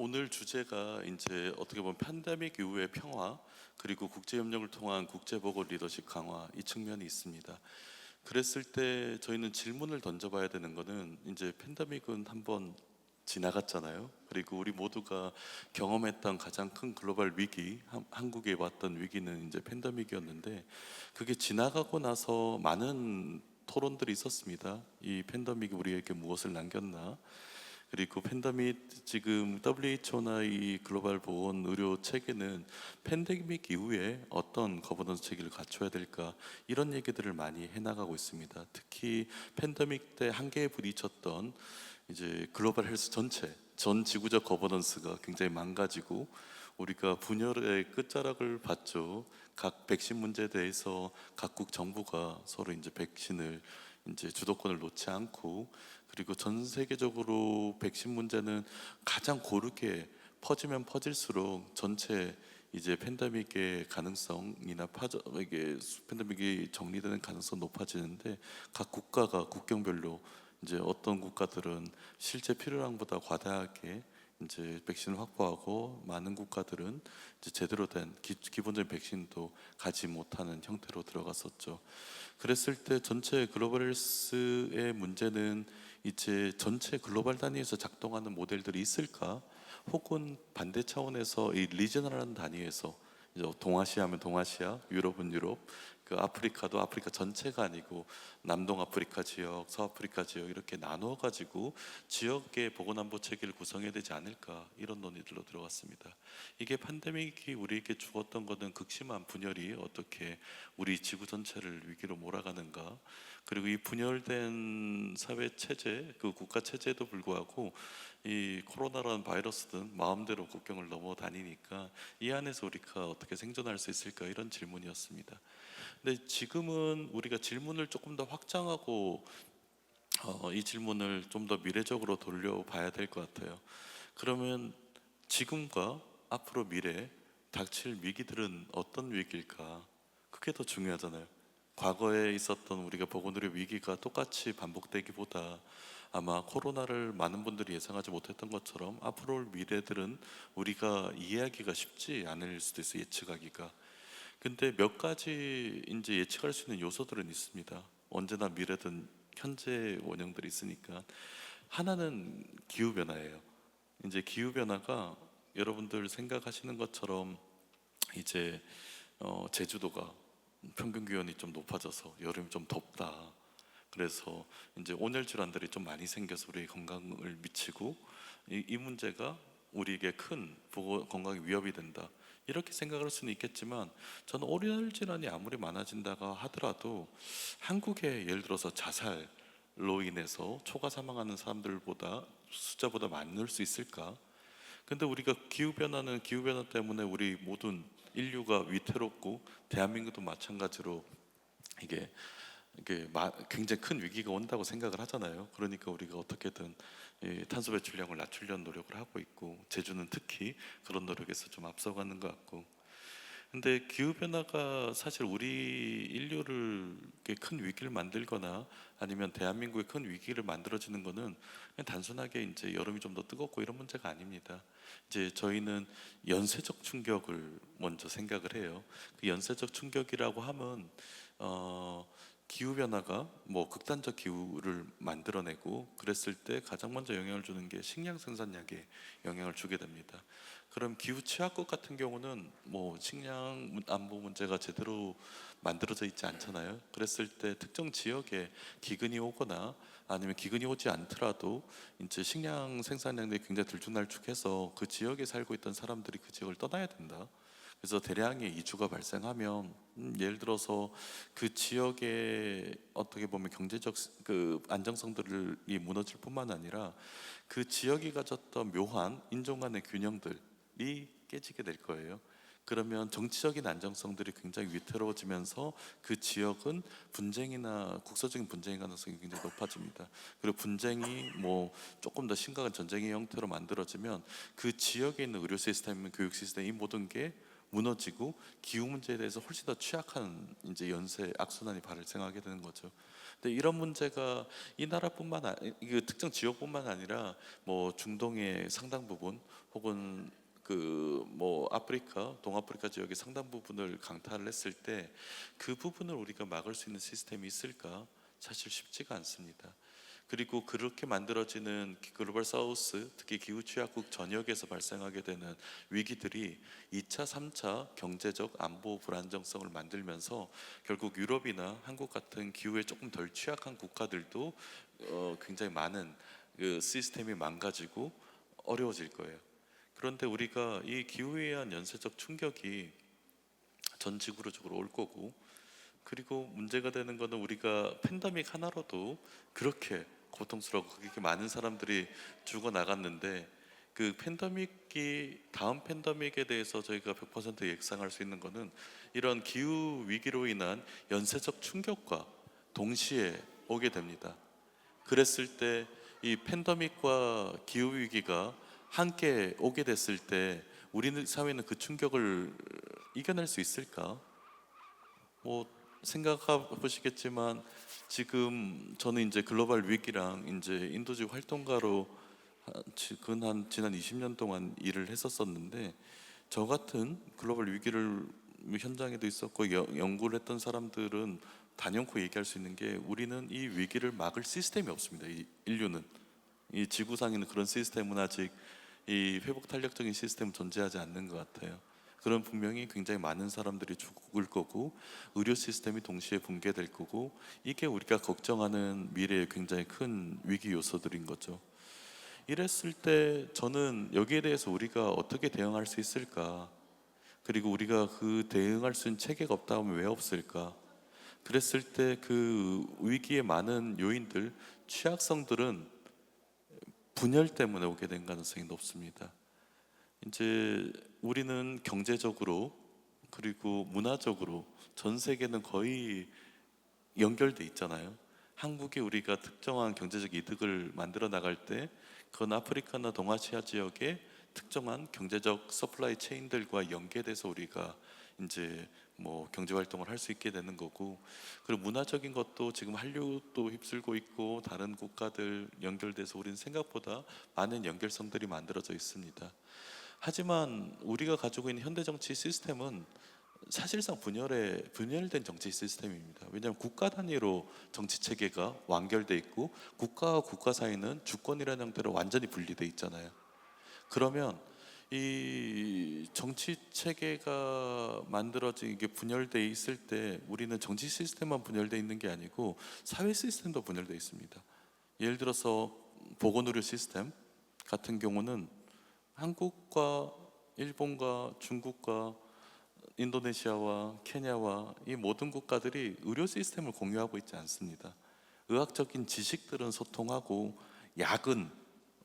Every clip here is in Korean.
오늘 주제가 이제 어떻게 보면 팬데믹 이후의 평화 그리고 국제 협력을 통한 국제 보건 리더십 강화 이 측면이 있습니다. 그랬을 때 저희는 질문을 던져봐야 되는 거는 이제 팬데믹은 한번 지나갔잖아요. 그리고 우리 모두가 경험했던 가장 큰 글로벌 위기, 한국에 왔던 위기는 이제 팬데믹이었는데 그게 지나가고 나서 많은 토론들이 있었습니다. 이 팬데믹이 우리에게 무엇을 남겼나? 그리고 팬데믹 지금 WHO나 이 글로벌 보건 의료 체계는 팬데믹 이후에 어떤 거버넌스 체계를 갖춰야 될까 이런 얘기들을 많이 해나가고 있습니다. 특히 팬데믹 때 한계에 부딪혔던 이제 글로벌 헬스 전체 전 지구적 거버넌스가 굉장히 망가지고 우리가 분열의 끝자락을 봤죠. 각 백신 문제에 대해서 각국 정부가 서로 이제 백신을 이제 주도권을 놓지 않고, 그리고 전 세계적으로 백신 문제는 가장 고르게 퍼지면 퍼질수록 전체 이제 팬데믹의 가능성이나 이게 팬데믹이 정리되는 가능성 높아지는데, 각 국가가 국경별로 이제 어떤 국가들은 실제 필요량보다 과다하게 이제 백신을 확보하고, 많은 국가들은 이제 제대로 된 기본적인 백신도 가지 못하는 형태로 들어갔었죠. 그랬을 때 전체 글로벌 헬스의 문제는 이제 전체 글로벌 단위에서 작동하는 모델들이 있을까? 혹은 반대 차원에서 이 리저널한 단위에서 이제 동아시아면 동아시아, 유럽은 유럽, 그 아프리카도 아프리카 전체가 아니고 남동 아프리카 지역, 서아프리카 지역 이렇게 나누어 가지고 지역의 보건안보 체계를 구성해야 되지 않을까, 이런 논의들로 들어갔습니다. 이게 팬데믹이 우리에게 주었던 것은 극심한 분열이 어떻게 우리 지구 전체를 위기로 몰아가는가, 그리고 이 분열된 사회 체제, 그 국가 체제에도 불구하고 이 코로나라는 바이러스든 마음대로 국경을 넘어 다니니까 이 안에서 우리가 어떻게 생존할 수 있을까, 이런 질문이었습니다. 근데 지금은 우리가 질문을 조금 더 확장하고 이 질문을 좀 더 미래적으로 돌려봐야 될 것 같아요. 그러면 지금과 앞으로 미래 닥칠 위기들은 어떤 위기일까? 그게 더 중요하잖아요. 과거에 있었던 우리가 보건의료 위기가 똑같이 반복되기보다 아마 코로나를 많은 분들이 예상하지 못했던 것처럼 앞으로 올 미래들은 우리가 이해하기가 쉽지 않을 수도 있어요, 예측하기가. 근데 몇 가지 이제 예측할 수 있는 요소들은 있습니다. 언제나 미래든 현재 원형들이 있으니까. 하나는 기후 변화예요. 이제 기후 변화가 여러분들 생각하시는 것처럼 이제 제주도가 평균 기온이 좀 높아져서 여름이 좀 덥다, 그래서 이제 온열 질환들이 좀 많이 생겨서 우리 건강을 미치고 이 문제가 우리에게 큰 건강에 위협이 된다, 이렇게 생각할 수는 있겠지만, 저는 온열 질환이 아무리 많아진다가 하더라도 한국의 예를 들어서 자살로 인해서 초과 사망하는 사람들보다 숫자보다 많을 수 있을까? 근데 우리가 기후변화는 기후변화 때문에 우리 모든 인류가 위태롭고 대한민국도 마찬가지로 이게 굉장히 큰 위기가 온다고 생각을 하잖아요. 그러니까 우리가 어떻게든 이 탄소 배출량을 낮추려는 노력을 하고 있고, 제주는 특히 그런 노력에서 좀 앞서가는 것 같고. 근데 기후 변화가 사실 우리 인류를 이렇게 큰 위기를 만들거나 아니면 대한민국에 큰 위기를 만들어지는 거는 그냥 단순하게 이제 여름이 좀 더 뜨겁고 이런 문제가 아닙니다. 이제 저희는 연쇄적 충격을 먼저 생각을 해요. 그 연쇄적 충격이라고 하면 기후 변화가 뭐 극단적 기후를 만들어내고 그랬을 때 가장 먼저 영향을 주는 게 식량 생산량에 영향을 주게 됩니다. 그럼 기후 취약국 같은 경우는 뭐 식량 안보 문제가 제대로 만들어져 있지 않잖아요. 그랬을 때 특정 지역에 기근이 오거나 아니면 기근이 오지 않더라도 이제 식량 생산량이 굉장히 들쭉날쭉해서 그 지역에 살고 있던 사람들이 그 지역을 떠나야 된다. 그래서 대량의 이주가 발생하면 예를 들어서 그 지역의 어떻게 보면 경제적 그 안정성들이 무너질 뿐만 아니라 그 지역이 가졌던 묘한 인종 간의 균형들이 깨지게 될 거예요. 그러면 정치적인 안정성들이 굉장히 위태로워지면서 그 지역은 분쟁이나 국소적인 분쟁의 가능성이 굉장히 높아집니다. 그리고 분쟁이 뭐 조금 더 심각한 전쟁의 형태로 만들어지면 그 지역에 있는 의료 시스템, 교육 시스템, 이 모든 게 무너지고 기후 문제에 대해서 훨씬 더 취약한 이제 연쇄 악순환이 발생하게 되는 거죠. 근데 이런 문제가 이 나라뿐만 이게 특정 지역뿐만 아니라 뭐 중동의 상당 부분 혹은 그 뭐 아프리카, 동아프리카 지역의 상당 부분을 강타를 했을 때 그 부분을 우리가 막을 수 있는 시스템이 있을까? 사실 쉽지가 않습니다. 그리고 그렇게 만들어지는 글로벌 사우스, 특히 기후 취약국 전역에서 발생하게 되는 위기들이 2차, 3차 경제적 안보 불안정성을 만들면서 결국 유럽이나 한국 같은 기후에 조금 덜 취약한 국가들도 굉장히 많은 그 시스템이 망가지고 어려워질 거예요. 그런데 우리가 이 기후에 의한 연쇄적 충격이 전 지구적으로 올 거고, 그리고 문제가 되는 거는 우리가 팬데믹 하나로도 그렇게 고통스럽고 그렇게 많은 사람들이 죽어 나갔는데, 그 팬데믹이 다음 팬데믹에 대해서 저희가 100% 예상할 수 있는 거는 이런 기후 위기로 인한 연쇄적 충격과 동시에 오게 됩니다. 그랬을 때 이 팬데믹과 기후 위기가 함께 오게 됐을 때 우리 사회는 그 충격을 이겨낼 수 있을까? 뭐 생각해 보시겠지만 지금 저는 이제 글로벌 위기랑 이제 인도주의 활동가로 지난 20년 동안 일을 했었었는데, 저 같은 글로벌 위기를 현장에도 있었고 연구를 했던 사람들은 단연코 얘기할 수 있는 게, 우리는 이 위기를 막을 시스템이 없습니다. 이 인류는, 이 지구상에는 그런 시스템은 아직 이 회복 탄력적인 시스템은 존재하지 않는 것 같아요. 그런 분명히 굉장히 많은 사람들이 죽을 거고 의료 시스템이 동시에 붕괴될 거고, 이게 우리가 걱정하는 미래의 굉장히 큰 위기 요소들인 거죠. 이랬을 때 저는 여기에 대해서 우리가 어떻게 대응할 수 있을까? 그리고 우리가 그 대응할 수 있는 체계가 없다 하면 왜 없을까? 그랬을 때 그 위기의 많은 요인들, 취약성들은 분열 때문에 오게 된 가능성이 높습니다. 이제 우리는 경제적으로 그리고 문화적으로 전 세계는 거의 연결돼 있잖아요. 한국이 우리가 특정한 경제적 이득을 만들어 나갈 때 그건 아프리카나 동아시아 지역의 특정한 경제적 서플라이 체인들과 연계돼서 우리가 이제 뭐 경제 활동을 할 수 있게 되는 거고, 그리고 문화적인 것도 지금 한류도 휩쓸고 있고 다른 국가들 연결돼서 우리는 생각보다 많은 연결성들이 만들어져 있습니다. 하지만 우리가 가지고 있는 현대 정치 시스템은 사실상 분열된 정치 시스템입니다. 왜냐하면 국가 단위로 정치 체계가 완결돼 있고 국가와 국가 사이는 주권이라는 형태로 완전히 분리돼 있잖아요. 그러면 이 정치 체계가 만들어진 게 분열돼 있을 때 우리는 정치 시스템만 분열돼 있는 게 아니고 사회 시스템도 분열돼 있습니다. 예를 들어서 보건의료 시스템 같은 경우는 한국과 일본과 중국과 인도네시아와 케냐와 이 모든 국가들이 의료 시스템을 공유하고 있지 않습니다. 의학적인 지식들은 소통하고 약은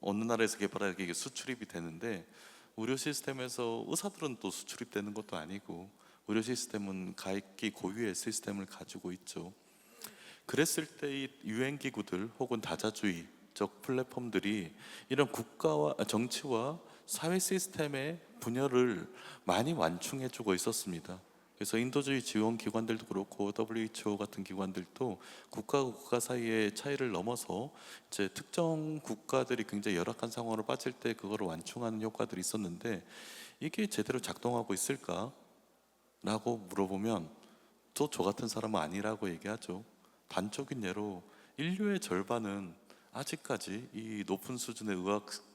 어느 나라에서 개발하게 이게 수출입이 되는데, 의료 시스템에서 의사들은 또 수출입되는 것도 아니고 의료 시스템은 각기 고유의 시스템을 가지고 있죠. 그랬을 때 이 유엔 기구들 혹은 다자주의적 플랫폼들이 이런 국가와 정치와 사회 시스템의 분열을 많이 완충해주고 있었습니다. 그래서 인도주의 지원 기관들도 그렇고 WHO 같은 기관들도 국가와 국가 사이의 차이를 넘어서 이제 특정 국가들이 굉장히 열악한 상황으로 빠질 때 그거를 완충하는 효과들이 있었는데, 이게 제대로 작동하고 있을까? 라고 물어보면 또 저 같은 사람은 아니라고 얘기하죠. 단적인 예로 인류의 절반은 아직까지 이 높은 수준의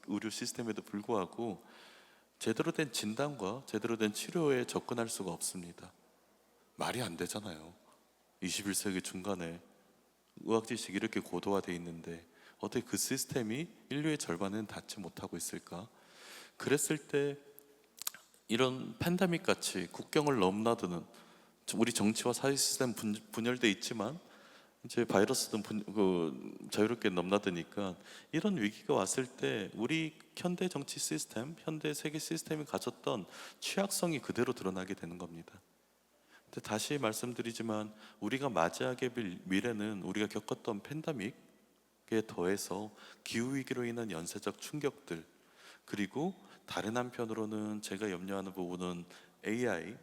의료 시스템에도 불구하고 제대로 된 진단과 제대로 된 치료에 접근할 수가 없습니다. 말이 안 되잖아요. 21세기 중간에 의학 지식이 이렇게 고도화되어 있는데 어떻게 그 시스템이 인류의 절반은 닿지 못하고 있을까? 그랬을 때 이런 팬데믹 같이 국경을 넘나드는, 우리 정치와 사회 시스템 분열돼 있지만 이제 바이러스든 자유롭게 넘나드니까, 이런 위기가 왔을 때 우리 현대 정치 시스템, 현대 세계 시스템이 가졌던 취약성이 그대로 드러나게 되는 겁니다. 근데 다시 말씀드리지만 우리가 맞이하게 될 미래는 우리가 겪었던 팬데믹에 더해서 기후 위기로 인한 연쇄적 충격들, 그리고 다른 한편으로는 제가 염려하는 부분은 AI,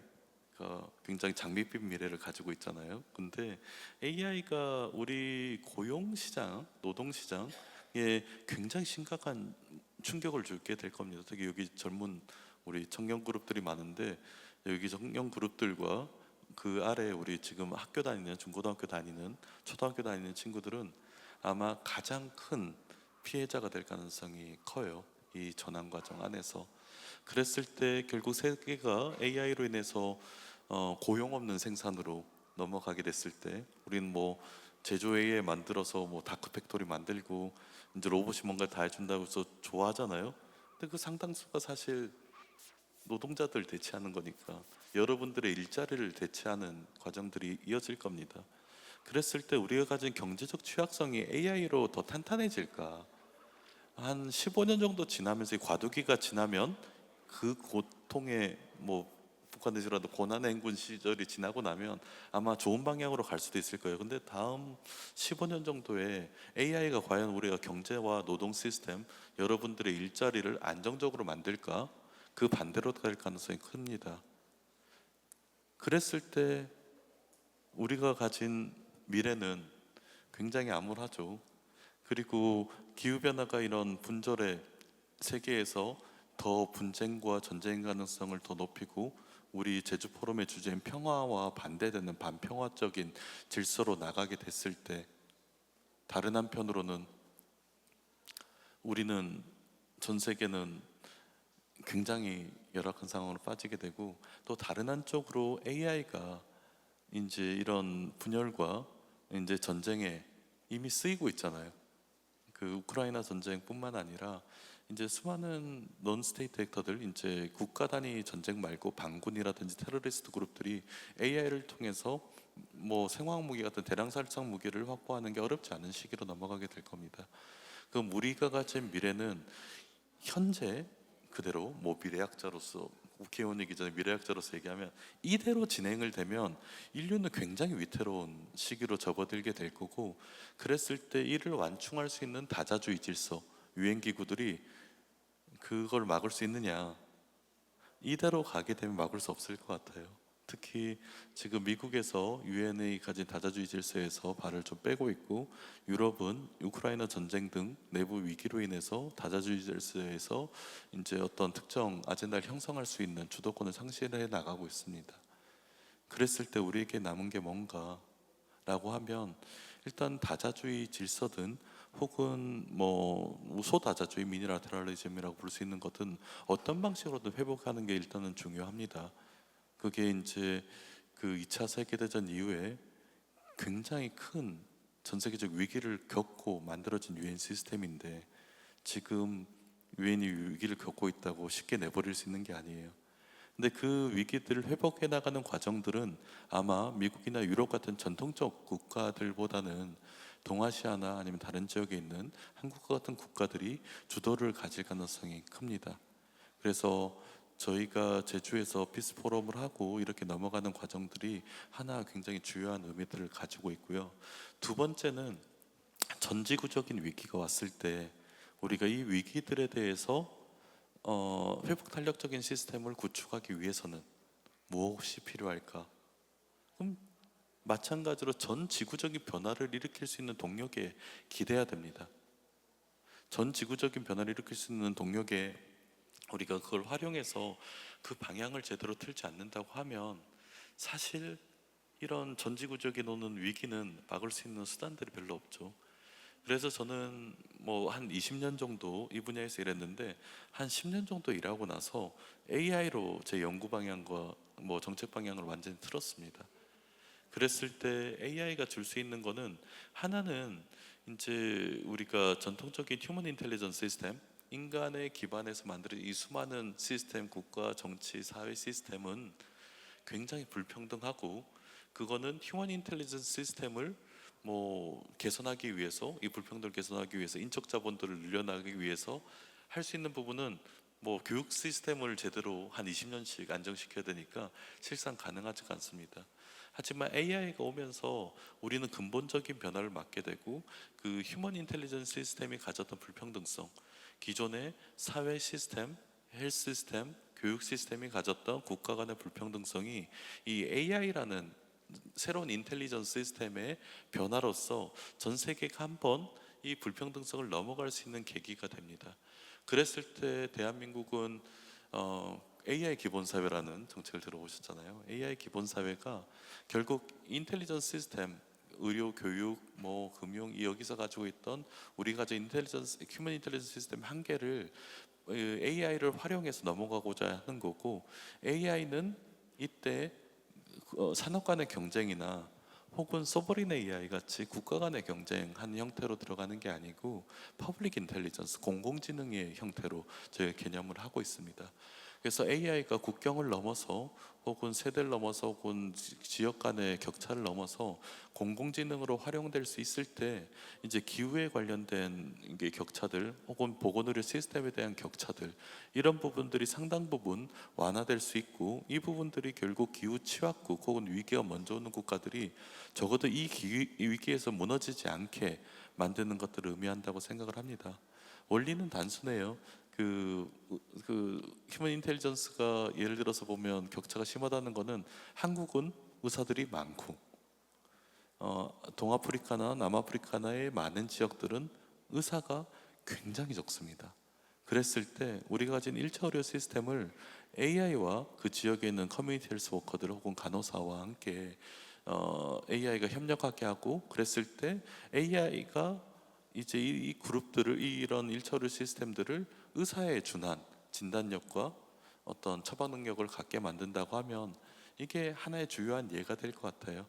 굉장히 장밋빛 미래를 가지고 있잖아요. 근데 AI가 우리 고용 시장, 노동 시장에 굉장히 심각한 충격을 주게 될 겁니다. 특히 여기 젊은 우리 청년 그룹들이 많은데, 여기 청년 그룹들과 그 아래 우리 지금 학교 다니는, 중고등학교 다니는, 초등학교 다니는 친구들은 아마 가장 큰 피해자가 될 가능성이 커요. 이 전환 과정 안에서. 그랬을 때 결국 세계가 AI로 인해서 고용 없는 생산으로 넘어가게 됐을 때, 우리는 뭐 제조 AI 만들어서 뭐 다크 팩토리 만들고 이제 로봇이 뭔가 다 해준다고 해서 좋아하잖아요. 근데 그 상당수가 사실 노동자들 대체하는 거니까 여러분들의 일자리를 대체하는 과정들이 이어질 겁니다. 그랬을 때 우리가 가진 경제적 취약성이 AI로 더 탄탄해질까? 한 15년 정도 지나면서, 이 과도기가 지나면, 그 고통의 뭐 북한에서라도 고난의 행군 시절이 지나고 나면 아마 좋은 방향으로 갈 수도 있을 거예요. 근데 다음 15년 정도에 AI가 과연 우리가 경제와 노동 시스템, 여러분들의 일자리를 안정적으로 만들까? 그 반대로 갈 가능성이 큽니다. 그랬을 때 우리가 가진 미래는 굉장히 암울하죠. 그리고 기후변화가 이런 분절의 세계에서 더 분쟁과 전쟁 가능성을 더 높이고, 우리 제주 포럼의 주제인 평화와 반대되는 반평화적인 질서로 나가게 됐을 때, 다른 한편으로는 우리는, 전 세계는 굉장히 열악한 상황으로 빠지게 되고, 또 다른 한쪽으로 AI가 이제 이런 분열과 이제 전쟁에 이미 쓰이고 있잖아요. 그 우크라이나 전쟁뿐만 아니라 이제 수많은 non 스테이트 액터들, 이제 국가 단위 전쟁 말고 반군이라든지 테러리스트 그룹들이 AI를 통해서 뭐 생화학 무기 같은 대량 살상 무기를 확보하는 게 어렵지 않은 시기로 넘어가게 될 겁니다. 그럼 우리가 가진 미래는 현재 그대로, 뭐 미래학자로서, 국회의원이기 전에 미래학자로서 얘기하면, 이대로 진행을 되면 인류는 굉장히 위태로운 시기로 접어들게 될 거고, 그랬을 때 이를 완충할 수 있는 다자주의 질서, 유엔 기구들이 그걸 막을 수 있느냐? 이대로 가게 되면 막을 수 없을 것 같아요. 특히 지금 미국에서 유엔이 가진 다자주의 질서에서 발을 좀 빼고 있고, 유럽은 우크라이나 전쟁 등 내부 위기로 인해서 다자주의 질서에서 이제 어떤 특정 아젠다를 형성할 수 있는 주도권을 상실해 나가고 있습니다. 그랬을 때 우리에게 남은 게 뭔가라고 하면, 일단 다자주의 질서든 혹은 뭐 소다자주의 미니라테럴리즘이라고 부를 수 있는 것은 어떤 방식으로든 회복하는 게 일단은 중요합니다. 그게 이제 그 2차 세계대전 이후에 굉장히 큰 전 세계적 위기를 겪고 만들어진 유엔 시스템인데, 지금 유엔이 위기를 겪고 있다고 쉽게 내버릴 수 있는 게 아니에요. 근데 그 위기들을 회복해 나가는 과정들은 아마 미국이나 유럽 같은 전통적 국가들보다는 동아시아나 아니면 다른 지역에 있는 한국과 같은 국가들이 주도를 가질 가능성이 큽니다. 그래서 저희가 제주에서 피스 포럼을 하고 이렇게 넘어가는 과정들이 하나 굉장히 중요한 의미들을 가지고 있고요. 두 번째는, 전지구적인 위기가 왔을 때 우리가 이 위기들에 대해서 회복 탄력적인 시스템을 구축하기 위해서는 무엇이 필요할까? 그럼 마찬가지로 전 지구적인 변화를 일으킬 수 있는 동력에 기대야 됩니다. 전 지구적인 변화를 일으킬 수 있는 동력에 우리가 그걸 활용해서 그 방향을 제대로 틀지 않는다고 하면, 사실 이런 전지구적인 오는 위기는 막을 수 있는 수단들이 별로 없죠. 그래서 저는 뭐 한 20년 정도 이 분야에서 일했는데, 한 10년 정도 일하고 나서 AI로 제 연구 방향과 뭐 정책 방향을 완전히 틀었습니다. 그랬을 때 AI가 줄 수 있는 거는, 하나는 이제 우리가 전통적인 휴먼 인텔리전스 시스템, 인간의 기반에서 만들어진 이 수많은 시스템, 국가, 정치, 사회 시스템은 굉장히 불평등하고, 그거는 휴먼 인텔리전스 시스템을 뭐 개선하기 위해서, 이 불평등을 개선하기 위해서, 인적 자본들을 늘려나가기 위해서 할 수 있는 부분은 뭐 교육 시스템을 제대로 한 20년씩 안정시켜야 되니까 실상 가능하지가 않습니다. 하지만 AI가 오면서 우리는 근본적인 변화를 맞게 되고, 그 휴먼 인텔리전스 시스템이 가졌던 불평등성, 기존의 사회 시스템, 헬스 시스템, 교육 시스템이 가졌던 국가 간의 불평등성이 이 AI라는 새로운 인텔리전스 시스템의 변화로서 전 세계가 한번 이 불평등성을 넘어갈 수 있는 계기가 됩니다. 그랬을 때 대한민국은 AI 기본 사회라는 정책을 들어보셨잖아요. AI 기본 사회가 결국 인텔리전스 시스템, 의료, 교육, 뭐 금융 이 여기서 가지고 있던 우리가 가진 인텔리전스, 휴먼 인텔리전스 시스템 한계를 AI를 활용해서 넘어가고자 하는 거고, AI는 이때 산업 간의 경쟁이나 혹은 소버린 AI 같이 국가 간의 경쟁하는 형태로 들어가는 게 아니고 퍼블릭 인텔리전스, 공공지능의 형태로 저희 개념을 하고 있습니다. 그래서 AI가 국경을 넘어서 혹은 세대를 넘어서 혹은 지역 간의 격차를 넘어서 공공지능으로 활용될 수 있을 때 이제 기후에 관련된 게 격차들 혹은 보건의료 시스템에 대한 격차들, 이런 부분들이 상당 부분 완화될 수 있고, 이 부분들이 결국 기후 취약국 혹은 위기가 먼저 오는 국가들이 적어도 이 위기에서 무너지지 않게 만드는 것들을 의미한다고 생각을 합니다. 원리는 단순해요. 휴먼 인텔리전스가 예를 들어서 보면 격차가 심하다는 거는, 한국은 의사들이 많고 동아프리카나 남아프리카나의 많은 지역들은 의사가 굉장히 적습니다. 그랬을 때 우리가 가진 1차 의료 시스템을 AI와 그 지역에 있는 커뮤니티 헬스 워커들 혹은 간호사와 함께 AI가 협력하게 하고, 그랬을 때 AI가 이제 이 그룹들을, 이런 1차 의료 시스템들을 의사에 준한 진단력과 어떤 처방 능력을 갖게 만든다고 하면 이게 하나의 주요한 예가 될 것 같아요.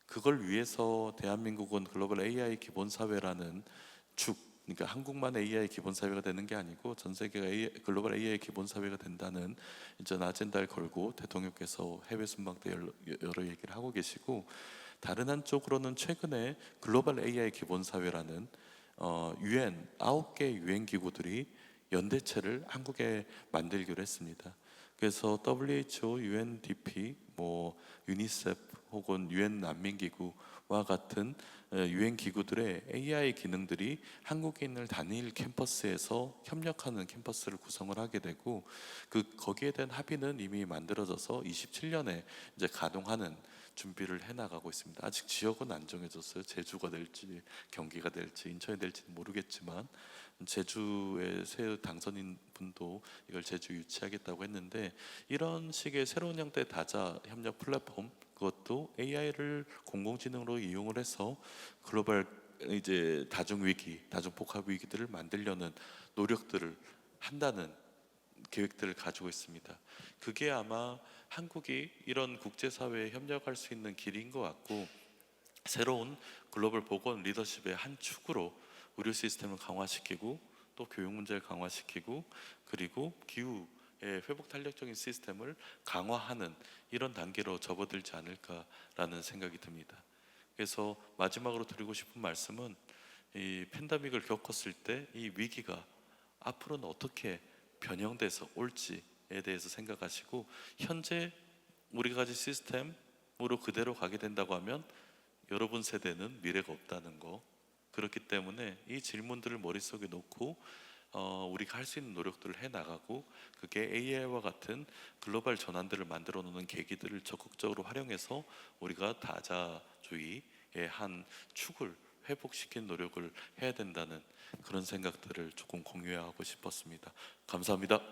그걸 위해서 대한민국은 글로벌 AI 기본 사회라는 축, 그러니까 한국만 AI 기본 사회가 되는 게 아니고 전 세계가 글로벌 AI 기본 사회가 된다는 이전 아젠다를 걸고 대통령께서 해외 순방 때 여러 얘기를 하고 계시고, 다른 한쪽으로는 최근에 글로벌 AI 기본 사회라는 UN 9개 유엔 기구들이 연대체를 한국에 만들기로 했습니다. 그래서 WHO, UNDP, 뭐 유니세프 혹은 유엔 난민기구와 같은 유엔 기구들의 AI 기능들이 한국에 있는 단일 캠퍼스에서 협력하는 캠퍼스를 구성을 하게 되고, 거기에 대한 합의는 이미 만들어져서 27년에 이제 가동하는 준비를 해나가고 있습니다. 아직 지역은 안 정해졌어요. 제주가 될지 경기가 될지 인천이 될지는 모르겠지만, 제주의 새 당선인 분도 이걸 제주 유치하겠다고 했는데, 이런 식의 새로운 형태의 다자 협력 플랫폼, 그것도 AI를 공공지능으로 이용을 해서 글로벌 이제 다중 위기, 다중 복합 위기들을 만들려는 노력들을 한다는 계획들을 가지고 있습니다. 그게 아마 한국이 이런 국제사회에 협력할 수 있는 길인 것 같고, 새로운 글로벌 보건 리더십의 한 축으로 의료 시스템을 강화시키고, 또 교육 문제를 강화시키고, 그리고 기후의 회복 탄력적인 시스템을 강화하는 이런 단계로 접어들지 않을까라는 생각이 듭니다. 그래서 마지막으로 드리고 싶은 말씀은, 이 팬데믹을 겪었을 때 이 위기가 앞으로는 어떻게 변형돼서 올지에 대해서 생각하시고, 현재 우리가 가진 시스템으로 그대로 가게 된다고 하면 여러분 세대는 미래가 없다는 거, 그렇기 때문에 이 질문들을 머릿속에 놓고 우리가 할 수 있는 노력들을 해나가고, 그게 AI와 같은 글로벌 전환들을 만들어 놓는 계기들을 적극적으로 활용해서 우리가 다자주의의 한 축을 회복시키는 노력을 해야 된다는 그런 생각들을 조금 공유하고 싶었습니다. 감사합니다.